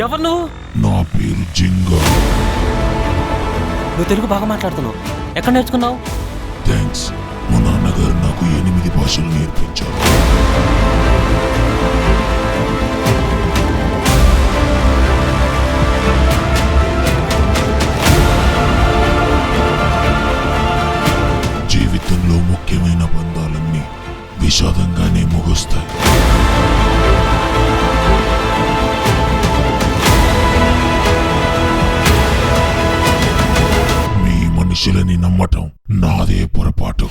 ఎవరు నువ్వు? నా పేరు జింగా. నువ్వు తెలుగు బాగా మాట్లాడుతున్నావు. ఎక్కడ నేర్చుకున్నావు? థ్యాంక్స్. మా నాన్నగారు నాకు 8 భాషలు నేర్పించారు. జీవితంలో ముఖ్యమైన బంధాలన్నీ విషాదంగానే ముగుస్తాయి. మీ మనుషులని నమ్మటం నాదే పొరపాటు.